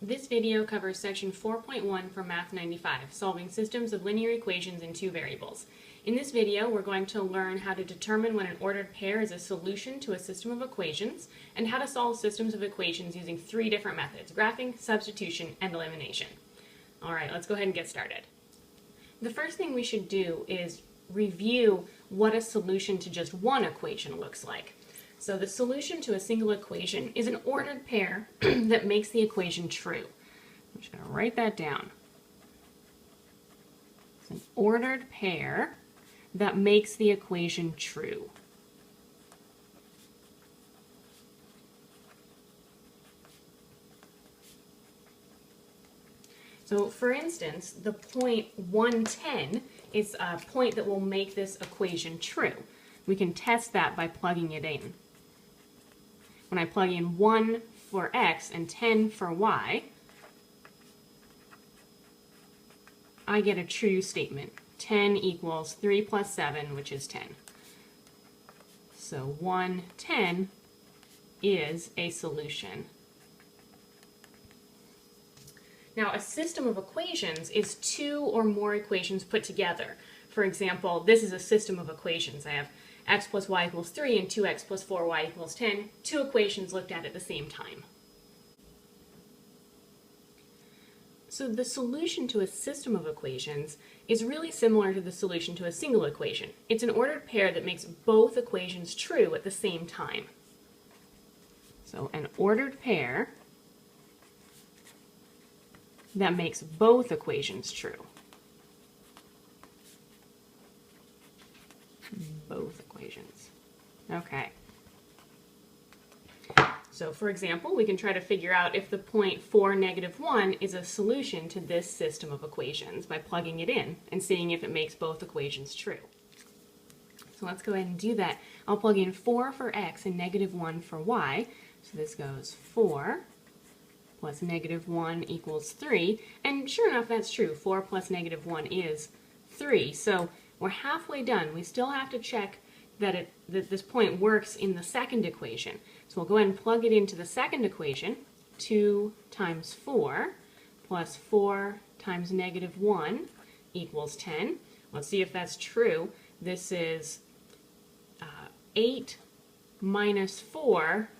This video covers section 4.1 for Math 95, solving systems of linear equations in two variables. In this video, we're going to learn how to determine when an ordered pair is a solution to a system of equations, and how to solve systems of equations using three different methods: graphing, substitution, and elimination. Alright, let's go ahead and get started. The first thing we should do is review what a solution to just one equation looks like. So the solution to a single equation is an ordered pair that makes the equation true. I'm just going to write that down. It's an ordered pair that makes the equation true. So for instance, the point 110 is a point that will make this equation true. We can test that by plugging it in. When I plug in 1 for x and 10 for y, I get a true statement. 10 equals 3 plus 7, which is 10. So 110 is a solution. Now, a system of equations is two or more equations put together. For example, this is a system of equations. I have x plus y equals 3 and 2x plus 4y equals 10, two equations looked at the same time. So the solution to a system of equations is really similar to the solution to a single equation. It's an ordered pair that makes both equations true at the same time. So an ordered pair that makes both equations true. Both equations. Okay. So for example, we can try to figure out if the point 4, -1 is a solution to this system of equations by plugging it in and seeing if it makes both equations true. So let's go ahead and do that. I'll plug in 4 for x and -1 for y. So this goes 4 plus -1 equals 3. And sure enough, that's true. 4 plus -1 is 3. So we're halfway done. We still have to check that this point works in the second equation. So we'll go ahead and plug it into the second equation. 2 times 4 plus 4 times -1 equals 10. Let's see if that's true. This is 8 minus 4.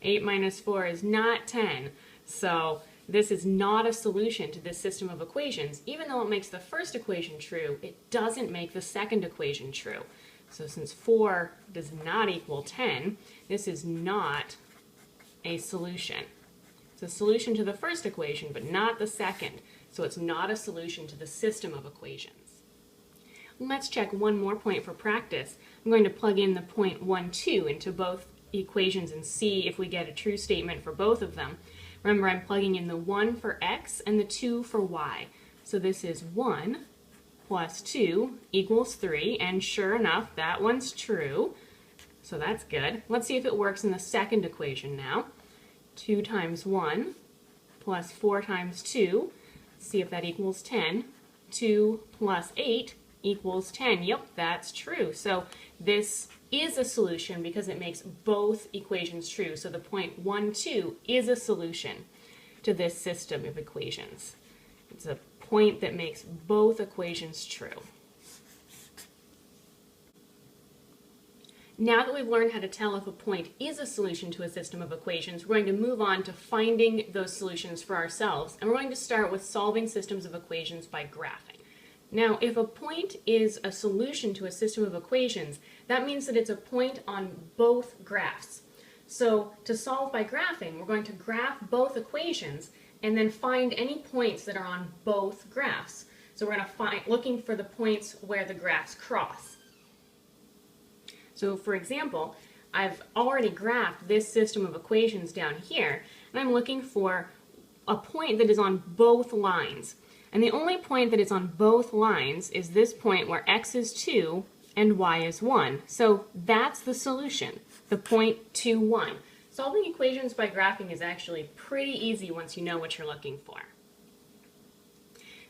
8 minus 4 is not 10. So this is not a solution to this system of equations. Even though it makes the first equation true, it doesn't make the second equation true. So since 4 does not equal 10, this is not a solution. It's a solution to the first equation, but not the second. So it's not a solution to the system of equations. Let's check one more point for practice. I'm going to plug in the point 1, 2 into both equations and see if we get a true statement for both of them. Remember, I'm plugging in the 1 for x and the 2 for y. So this is 1 plus 2 equals 3, and sure enough, that one's true. So that's good. Let's see if it works in the second equation now. 2 times 1 plus 4 times 2. See if that equals 10. 2 plus 8 equals 10. Yep, that's true. So this is a solution because it makes both equations true. So the point 1, 2 is a solution to this system of equations. It's a point that makes both equations true. Now that we've learned how to tell if a point is a solution to a system of equations, we're going to move on to finding those solutions for ourselves. And we're going to start with solving systems of equations by graphing. Now, if a point is a solution to a system of equations, that means that it's a point on both graphs. So to solve by graphing, we're going to graph both equations and then find any points that are on both graphs. So we're going to find, looking for the points where the graphs cross. So for example, I've already graphed this system of equations down here, and I'm looking for a point that is on both lines. And the only point that is on both lines is this point where x is 2 and y is 1. So that's the solution, the point 2, 1. Solving equations by graphing is actually pretty easy once you know what you're looking for.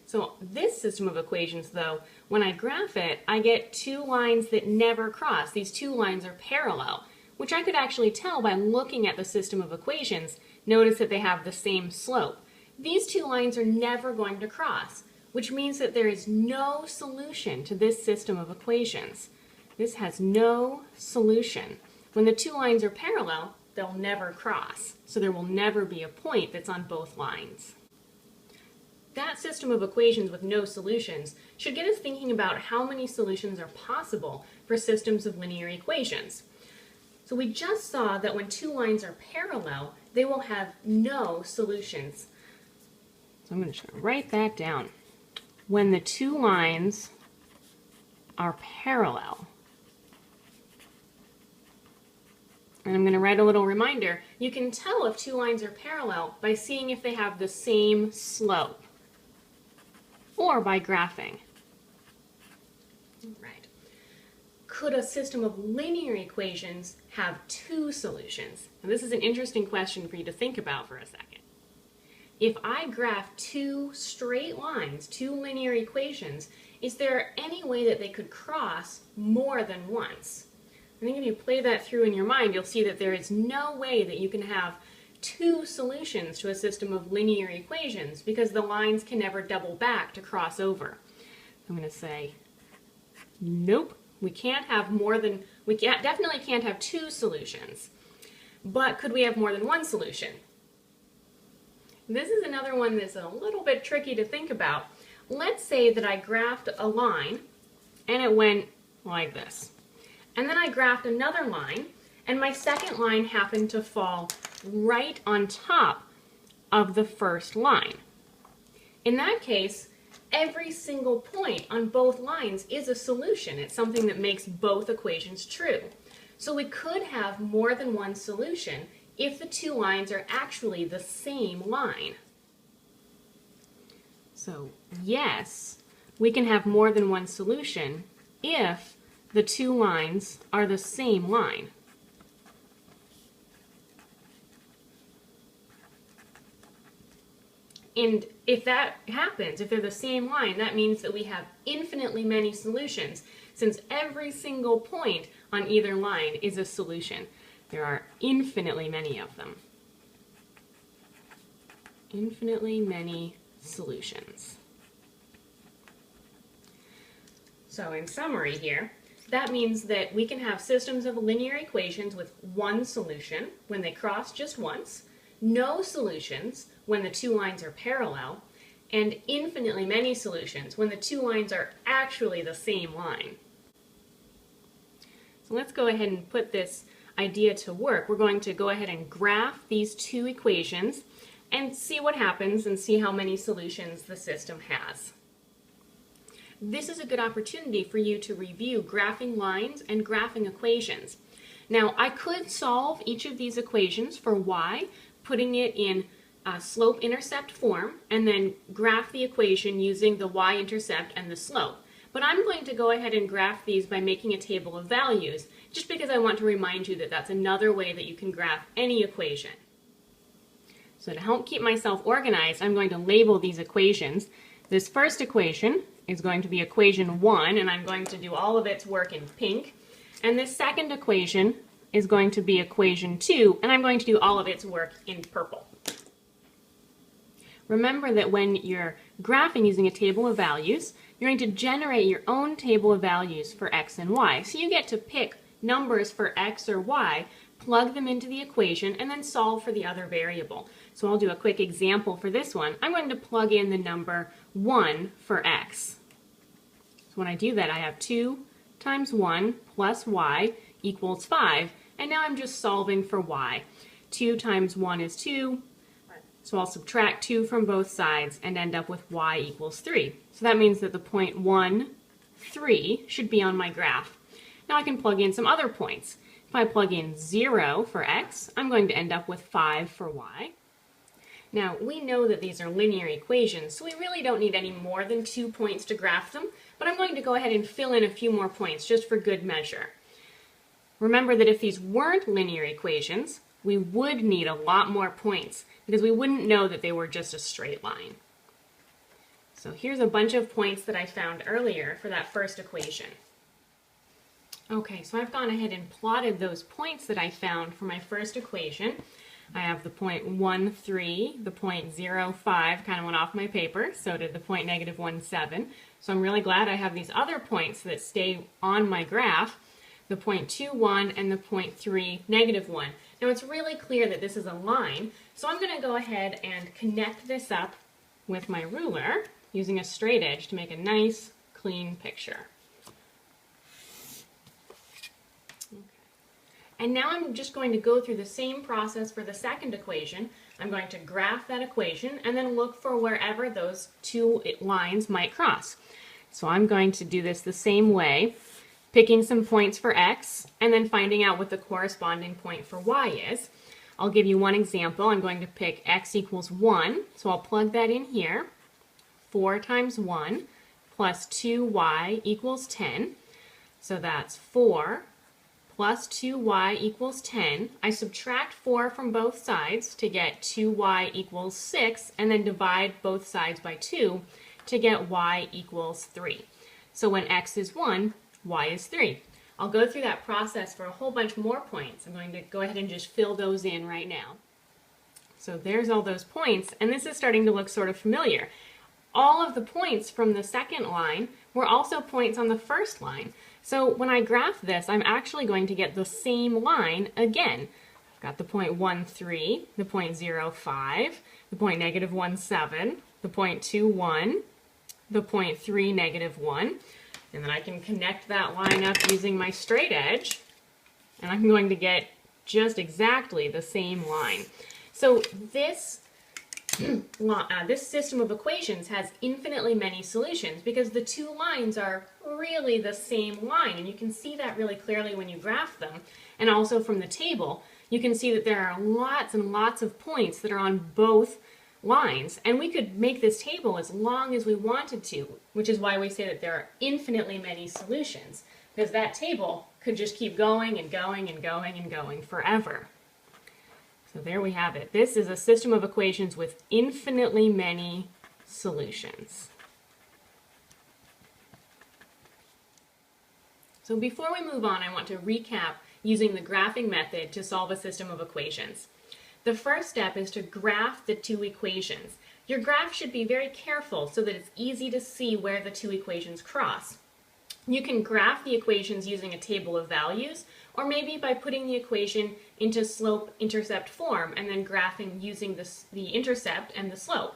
So this system of equations, though, when I graph it, I get two lines that never cross. These two lines are parallel, which I could actually tell by looking at the system of equations. Notice that they have the same slope. These two lines are never going to cross, which means that there is no solution to this system of equations. This has no solution. When the two lines are parallel, they'll never cross, so there will never be a point that's on both lines. That system of equations with no solutions should get us thinking about how many solutions are possible for systems of linear equations. So we just saw that when two lines are parallel, they will have no solutions. So I'm going to write that down. When the two lines are parallel, and I'm going to write a little reminder, you can tell if two lines are parallel by seeing if they have the same slope, or by graphing. Right. Could a system of linear equations have two solutions? Now, this is an interesting question for you to think about for a second. If I graph two straight lines, two linear equations, is there any way that they could cross more than once? I think if you play that through in your mind, you'll see that there is no way that you can have two solutions to a system of linear equations because the lines can never double back to cross over. I'm going to say, nope, we can't have more than, definitely can't have two solutions. But could we have more than one solution? This is another one that's a little bit tricky to think about. Let's say that I graphed a line and it went like this. And then I graphed another line and my second line happened to fall right on top of the first line. In that case, every single point on both lines is a solution. It's something that makes both equations true. So we could have more than one solution if the two lines are actually the same line. So yes, we can have more than one solution if the two lines are the same line. And if that happens, if they're the same line, that means that we have infinitely many solutions, since every single point on either line is a solution. There are infinitely many of them. Infinitely many solutions. So in summary here, that means that we can have systems of linear equations with one solution when they cross just once, no solutions when the two lines are parallel, and infinitely many solutions when the two lines are actually the same line. So let's go ahead and put this idea to work. We're going to go ahead and graph these two equations and see what happens and see how many solutions the system has. This is a good opportunity for you to review graphing lines and graphing equations. Now, I could solve each of these equations for y, putting it in slope-intercept form, and then graph the equation using the y-intercept and the slope. But I'm going to go ahead and graph these by making a table of values, just because I want to remind you that that's another way that you can graph any equation. So to help keep myself organized, I'm going to label these equations. This first equation is going to be equation 1, and I'm going to do all of its work in pink. And this second equation is going to be equation 2, and I'm going to do all of its work in purple. Remember that when you're graphing using a table of values, you're going to generate your own table of values for x and y. So you get to pick numbers for x or y, plug them into the equation, and then solve for the other variable. So I'll do a quick example for this one. I'm going to plug in the number 1 for x. So when I do that, I have 2 times 1 plus y equals 5, and now I'm just solving for y. 2 times 1 is 2, so I'll subtract 2 from both sides and end up with y equals 3. So that means that the point 1, 3 should be on my graph. Now I can plug in some other points. If I plug in 0 for x, I'm going to end up with 5 for y. Now, we know that these are linear equations, so we really don't need any more than 2 points to graph them, but I'm going to go ahead and fill in a few more points just for good measure. Remember that if these weren't linear equations, we would need a lot more points because we wouldn't know that they were just a straight line. So here's a bunch of points that I found earlier for that first equation. Okay, so I've gone ahead and plotted those points that I found for my first equation. I have the point 1, 3, the point 0, 5 kind of went off my paper, so did the point negative 1, 7. So I'm really glad I have these other points that stay on my graph, the point 2, 1 and the point 3, negative 1. Now it's really clear that this is a line, so I'm going to go ahead and connect this up with my ruler using a straight edge to make a nice clean picture. And now I'm just going to go through the same process for the second equation. I'm going to graph that equation and then look for wherever those two lines might cross. So I'm going to do this the same way, picking some points for x and then finding out what the corresponding point for y is. I'll give you one example. I'm going to pick x equals 1, so I'll plug that in here. 4 times 1 plus 2y equals 10. So that's 4 plus 2y equals 10. I subtract 4 from both sides to get 2y equals 6, and then divide both sides by 2 to get y equals 3. So when x is 1, y is 3. I'll go through that process for a whole bunch more points. I'm going to go ahead and just fill those in right now. So there's all those points, and this is starting to look sort of familiar. All of the points from the second line were also points on the first line. So when I graph this, I'm actually going to get the same line again. I've got the point 1, 3, the point 0, 5, the point negative 1, 7, the point 2, 1, the point 3, negative 1. And then I can connect that line up using my straight edge, and I'm going to get just exactly the same line. So this system of equations has infinitely many solutions because the two lines are really the same line, and you can see that really clearly when you graph them. And also from the table, you can see that there are lots and lots of points that are on both lines, and we could make this table as long as we wanted to, which is why we say that there are infinitely many solutions, because that table could just keep going and going and going and going forever. So there we have it. This is a system of equations with infinitely many solutions. So before we move on, I want to recap using the graphing method to solve a system of equations. The first step is to graph the two equations. Your graph should be very careful so that it's easy to see where the two equations cross. You can graph the equations using a table of values, or maybe by putting the equation into slope-intercept form and then graphing using the intercept and the slope.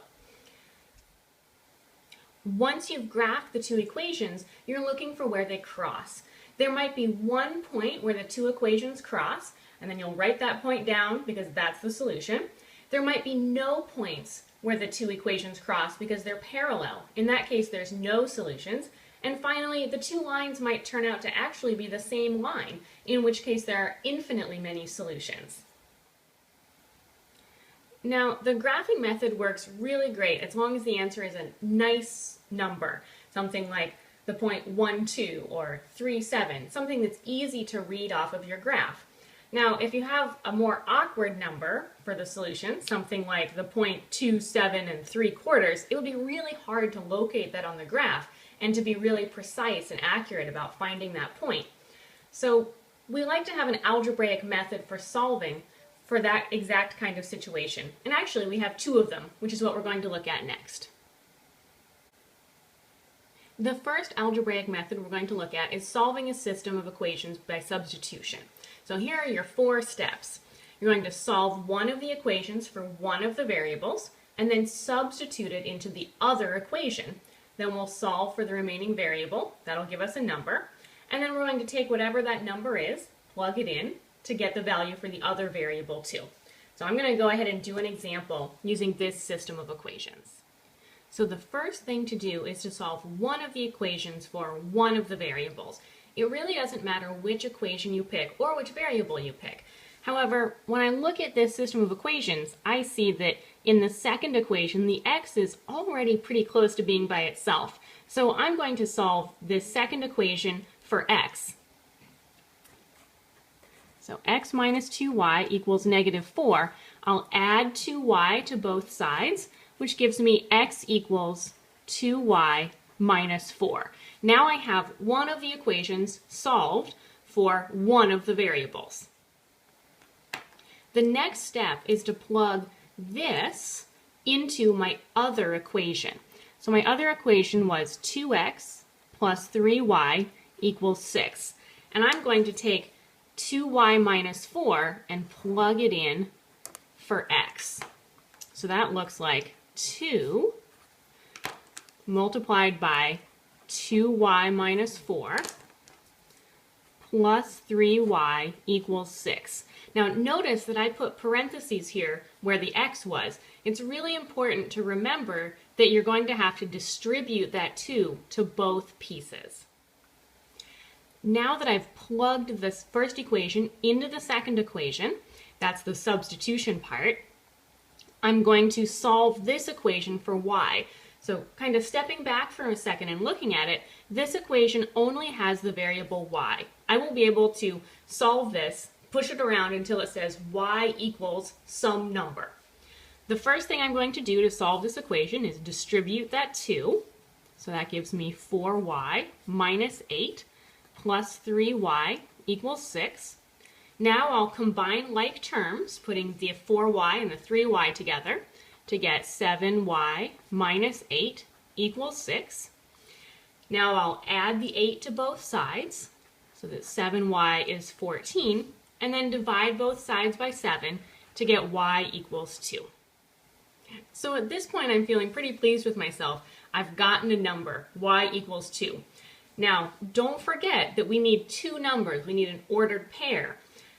Once you've graphed the two equations, you're looking for where they cross. There might be one point where the two equations cross, and then you'll write that point down because that's the solution. There might be no points where the two equations cross because they're parallel. In that case, there's no solutions. And finally, the two lines might turn out to actually be the same line, in which case there are infinitely many solutions. Now, the graphing method works really great as long as the answer is a nice number, something like the point 1, 2 or 3, 7, something that's easy to read off of your graph. Now, if you have a more awkward number for the solution, something like the point 2, 7 and 3/4, it would be really hard to locate that on the graph and to be really precise and accurate about finding that point. So we like to have an algebraic method for solving for that exact kind of situation. And actually we have two of them, which is what we're going to look at next. The first algebraic method we're going to look at is solving a system of equations by substitution. So here are your 4 steps. You're going to solve one of the equations for one of the variables and then substitute it into the other equation. Then we'll solve for the remaining variable. That'll give us a number. And then we're going to take whatever that number is, plug it in to get the value for the other variable too. So I'm going to go ahead and do an example using this system of equations. So the first thing to do is to solve one of the equations for one of the variables. It really doesn't matter which equation you pick or which variable you pick. However, when I look at this system of equations, I see that in the second equation, the x is already pretty close to being by itself. So I'm going to solve this second equation for x. So x minus 2y equals -4. I'll add 2y to both sides, which gives me x equals 2y minus 4. Now I have one of the equations solved for one of the variables. The next step is to plug this into my other equation. So my other equation was 2x plus 3y equals 6. And I'm going to take 2y minus 4 and plug it in for x. So that looks like 2 multiplied by 2y minus 4 plus 3y equals 6. Now notice that I put parentheses here where the x was. It's really important to remember that you're going to have to distribute that 2 to both pieces. Now that I've plugged this first equation into the second equation, that's the substitution part, I'm going to solve this equation for y. So kind of stepping back for a second and looking at it, this equation only has the variable y. I will be able to solve this, push it around until it says y equals some number. The first thing I'm going to do to solve this equation is distribute that 2. So that gives me 4y minus 8 plus 3y equals 6. Now I'll combine like terms, putting the 4y and the 3y together to get 7y minus 8 equals 6. Now I'll add the 8 to both sides, so that 7y is 14, and then divide both sides by 7 to get y equals 2. So at this point I'm feeling pretty pleased with myself. I've gotten a number, y equals 2. Now don't forget that we need two numbers, we need an ordered pair.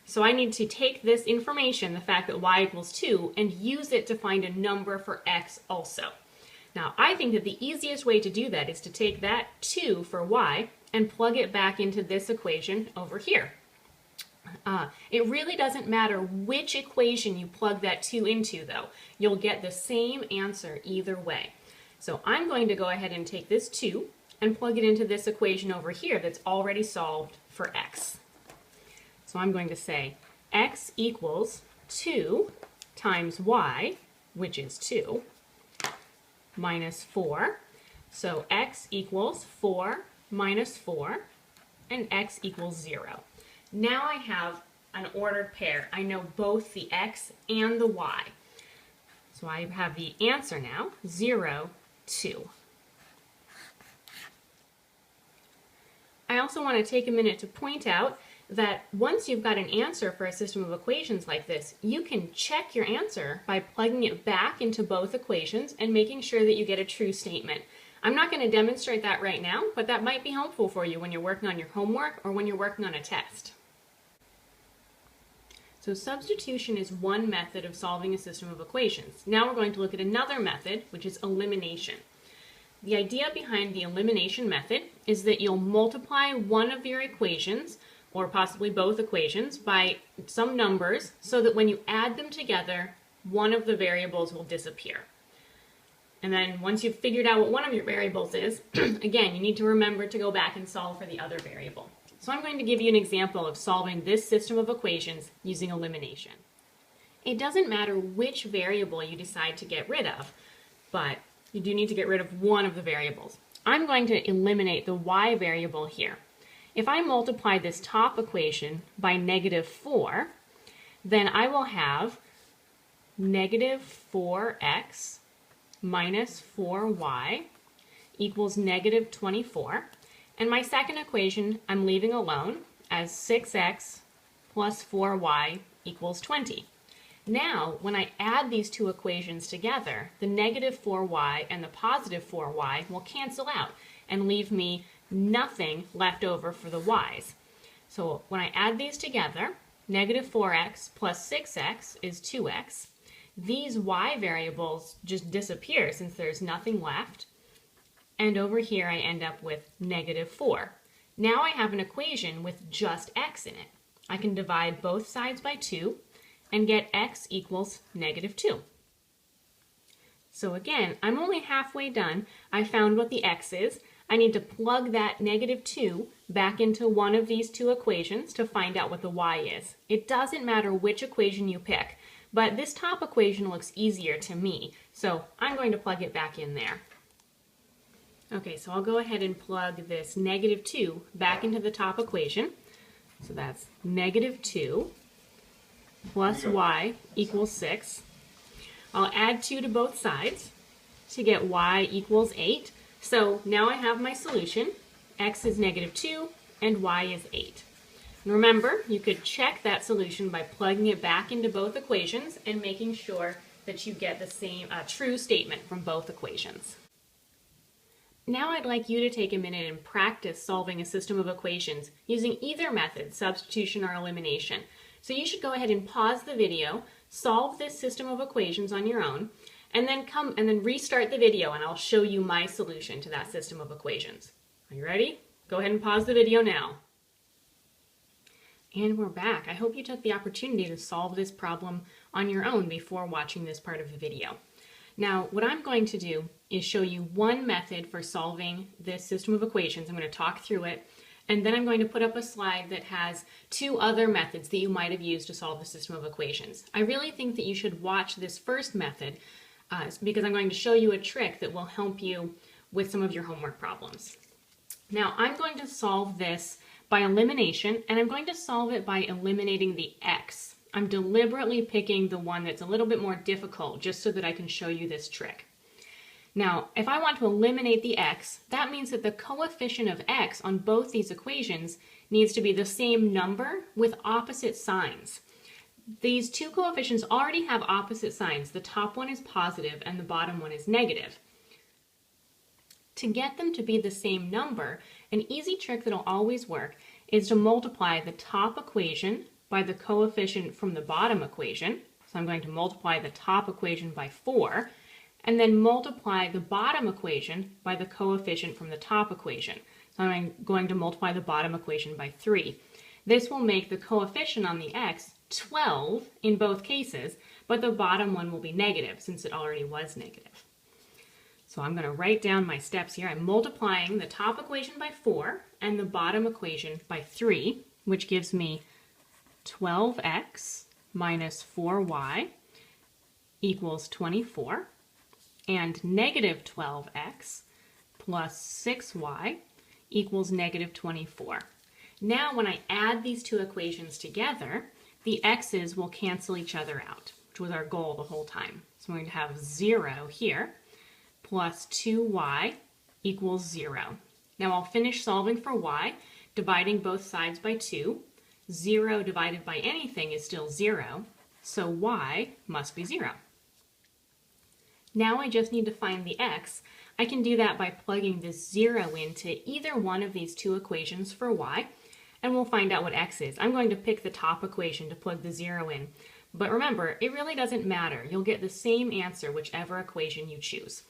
So I need to take this information, the fact that y equals 2, and use it to find a number for x also. Now I think that the easiest way to do that is to take that 2 for y and plug it back into this equation over here. It really doesn't matter which equation you plug that 2 into though. You'll get the same answer either way. So I'm going to go ahead and take this 2 and plug it into this equation over here that's already solved for x. So I'm going to say x equals 2 times y, which is 2, minus 4. So x equals 4 minus 4, and x equals 0. Now I have an ordered pair. I know both the x and the y. So I have the answer now, 0, 2. I also want to take a minute to point out that once you've got an answer for a system of equations like this, you can check your answer by plugging it back into both equations and making sure that you get a true statement. I'm not going to demonstrate that right now, but that might be helpful for you when you're working on your homework or when you're working on a test. So substitution is one method of solving a system of equations. Now we're going to look at another method, which is elimination. The idea behind the elimination method is that you'll multiply one of your equations, or possibly both equations, by some numbers so that when you add them together, one of the variables will disappear. And then once you've figured out what one of your variables is, again, you need to remember to go back and solve for the other variable. So I'm going to give you an example of solving this system of equations using elimination. It doesn't matter which variable you decide to get rid of, but you do need to get rid of one of the variables. I'm going to eliminate the y variable here. If I multiply this top equation by negative 4, then I will have negative 4x minus 4y equals negative 24. And my second equation I'm leaving alone as 6x plus 4y equals 20. Now, when I add these two equations together, the negative 4y and the positive 4y will cancel out and leave me nothing left over for the y's. So when I add these together, negative 4x plus 6x is 2x. These y variables just disappear since there's nothing left. And over here I end up with negative 4. Now I have an equation with just x in it. I can divide both sides by 2 and get x equals negative 2. So again, I'm only halfway done. I found what the x is. I need to plug that negative 2 back into one of these two equations to find out what the y is. It doesn't matter which equation you pick, but this top equation looks easier to me, so I'm going to plug it back in there. Okay, so I'll go ahead and plug this negative 2 back into the top equation. So that's negative 2 plus y equals 6. I'll add 2 to both sides to get y equals 8. So now I have my solution. X is negative 2 and y is 8. And remember, you could check that solution by plugging it back into both equations and making sure that you get the same true statement from both equations. Now I'd like you to take a minute and practice solving a system of equations using either method, substitution or elimination. So you should go ahead and pause the video, solve this system of equations on your own, and then restart the video and I'll show you my solution to that system of equations. Are you ready? Go ahead and pause the video now. And we're back. I hope you took the opportunity to solve this problem on your own before watching this part of the video. Now, what I'm going to do is show you one method for solving this system of equations. I'm going to talk through it, and then I'm going to put up a slide that has 2 other methods that you might have used to solve the system of equations. I really think that you should watch this first method because I'm going to show you a trick that will help you with some of your homework problems. Now, I'm going to solve this by elimination, and I'm going to solve it by eliminating the x. I'm deliberately picking the one that's a little bit more difficult just so that I can show you this trick. Now, if I want to eliminate the x, that means that the coefficient of x on both these equations needs to be the same number with opposite signs. These 2 coefficients already have opposite signs. The top one is positive and the bottom one is negative. To get them to be the same number, an easy trick that'll always work is to multiply the top equation by the coefficient from the bottom equation. So I'm going to multiply the top equation by 4, and then multiply the bottom equation by the coefficient from the top equation. So I'm going to multiply the bottom equation by 3. This will make the coefficient on the x 12 in both cases, but the bottom one will be negative since it already was negative. So I'm going to write down my steps here. I'm multiplying the top equation by 4 and the bottom equation by 3, which gives me 12x minus 4y equals 24, and negative 12x plus 6y equals negative 24. Now when I add these 2 equations together, the x's will cancel each other out, which was our goal the whole time. So I'm going to have 0 here, plus 2y equals 0. Now I'll finish solving for y, dividing both sides by 2. 0 divided by anything is still 0, so y must be 0. Now I just need to find the x. I can do that by plugging this 0 into either one of these 2 equations for y, and we'll find out what x is. I'm going to pick the top equation to plug the 0 in, but remember, it really doesn't matter. You'll get the same answer whichever equation you choose.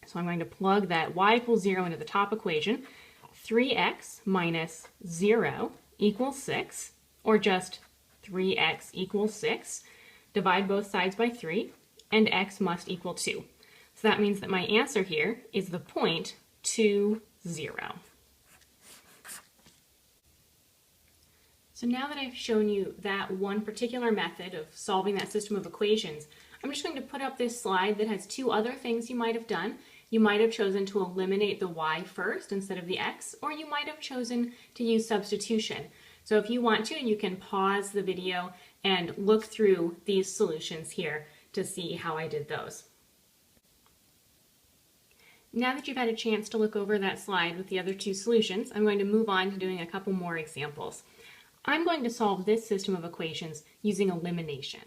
So I'm going to plug that y equals 0 into the top equation. 3x minus 0 equals 6, or just 3x equals 6. Divide both sides by 3, and x must equal 2. So that means that my answer here is the point 2, 0. So now that I've shown you that one particular method of solving that system of equations, I'm just going to put up this slide that has 2 other things you might have done. You might have chosen to eliminate the y first instead of the x, or you might have chosen to use substitution. So if you want to, you can pause the video and look through these solutions here to see how I did those. Now that you've had a chance to look over that slide with the other 2 solutions, I'm going to move on to doing a couple more examples. I'm going to solve this system of equations using elimination.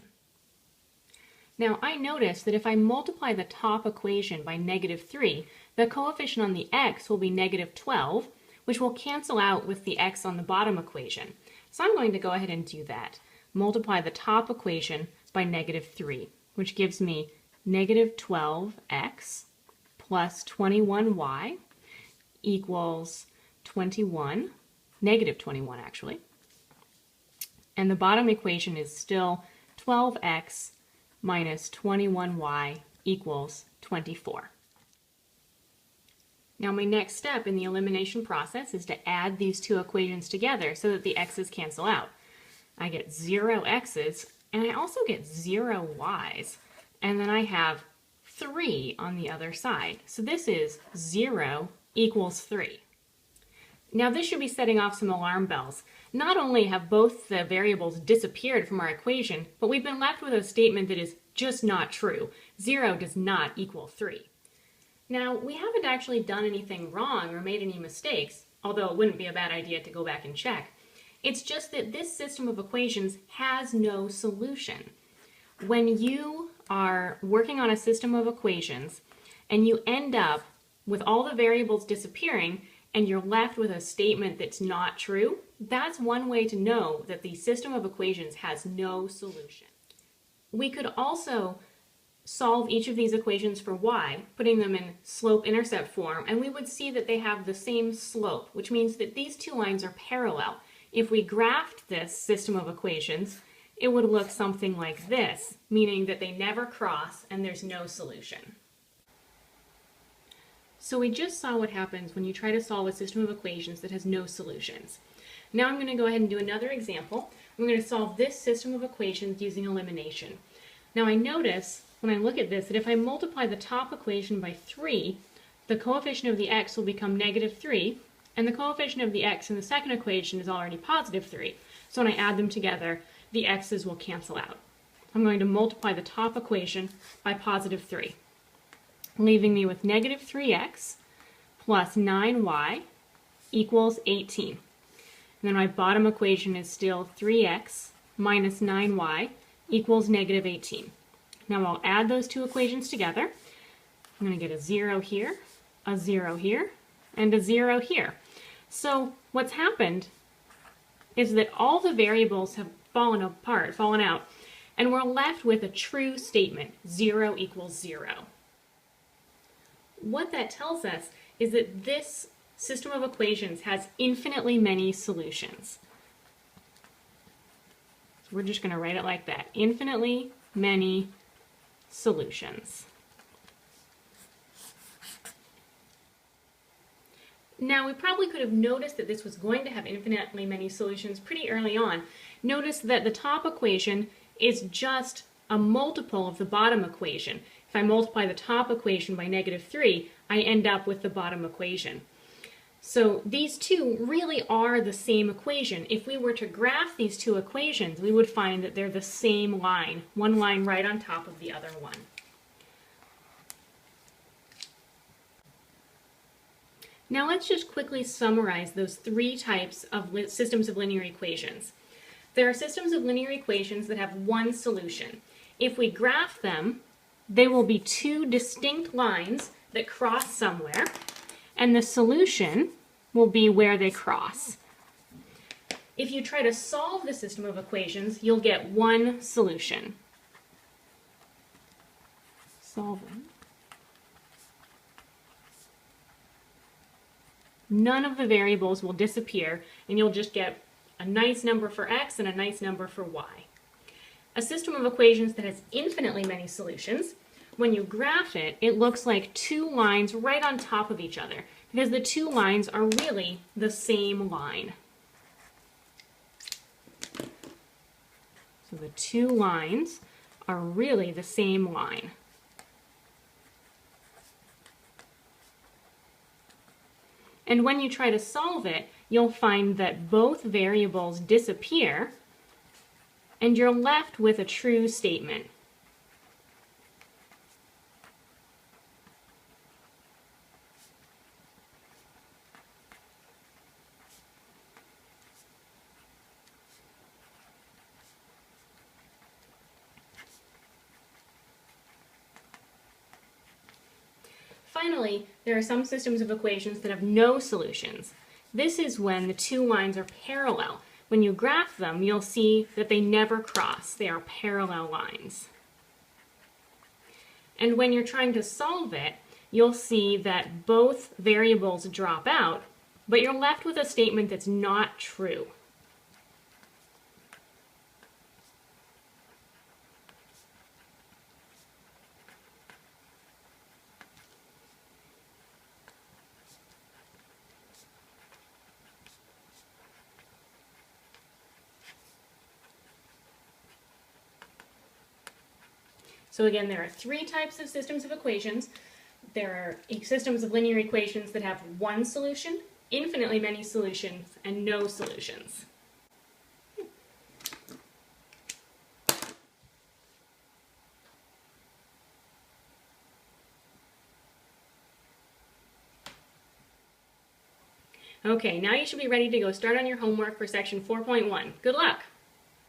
Now I notice that if I multiply the top equation by negative 3, the coefficient on the x will be negative 12, which will cancel out with the x on the bottom equation. So I'm going to go ahead and do that. Multiply the top equation by negative 3, which gives me negative 12x plus 21y equals 21, negative 21 actually. And the bottom equation is still 12x minus 21y equals 24. Now my next step in the elimination process is to add these 2 equations together so that the x's cancel out. I get 0 x's and I also get 0 y's, and then I have 3 on the other side. So this is 0 equals 3. Now this should be setting off some alarm bells. Not only have both the variables disappeared from our equation, but we've been left with a statement that is just not true. 0 does not equal 3. Now, we haven't actually done anything wrong or made any mistakes, although it wouldn't be a bad idea to go back and check. It's just that this system of equations has no solution. When you are working on a system of equations and you end up with all the variables disappearing and you're left with a statement that's not true, that's one way to know that the system of equations has no solution. We could also solve each of these equations for y, putting them in slope-intercept form, and we would see that they have the same slope, which means that these two lines are parallel. If we graphed this system of equations, it would look something like this, meaning that they never cross and there's no solution. So we just saw what happens when you try to solve a system of equations that has no solutions. Now I'm going to go ahead and do another example. I'm going to solve this system of equations using elimination. Now I notice when I look at this that if I multiply the top equation by 3, the coefficient of the x will become negative 3, and the coefficient of the x in the second equation is already positive 3. So when I add them together, the x's will cancel out. I'm going to multiply the top equation by positive 3, leaving me with negative 3x plus 9y equals 18. And then my bottom equation is still 3x minus 9y equals negative 18. Now I'll add those two equations together. I'm going to get a 0 here, a 0 here, and a 0 here. So what's happened is that all the variables have fallen out, and we're left with a true statement, 0 equals 0. What that tells us is that this system of equations has infinitely many solutions. So we're just going to write it like that, infinitely many solutions. Now, we probably could have noticed that this was going to have infinitely many solutions pretty early on. Notice that the top equation is just a multiple of the bottom equation. If I multiply the top equation by negative 3, I end up with the bottom equation. So these two really are the same equation. If we were to graph these two equations, we would find that they're the same line, one line right on top of the other one. Now let's just quickly summarize those three types of systems of linear equations. There are systems of linear equations that have one solution. If we graph them, they will be two distinct lines that cross somewhere, and the solution will be where they cross. If you try to solve the system of equations, you'll get one solution. Solving. None of the variables will disappear, and you'll just get a nice number for x and a nice number for y. A system of equations that has infinitely many solutions, when you graph it, it looks like two lines right on top of each other, because the two lines are really the same line. So the two lines are really the same line. And when you try to solve it, you'll find that both variables disappear, and you're left with a true statement. Finally, there are some systems of equations that have no solutions. This is when the two lines are parallel. When you graph them, you'll see that they never cross. They are parallel lines. And when you're trying to solve it, you'll see that both variables drop out, but you're left with a statement that's not true. So again, there are three types of systems of equations. There are systems of linear equations that have one solution, infinitely many solutions and no solutions. Okay, now you should be ready to go start on your homework for section 4.1. Good luck!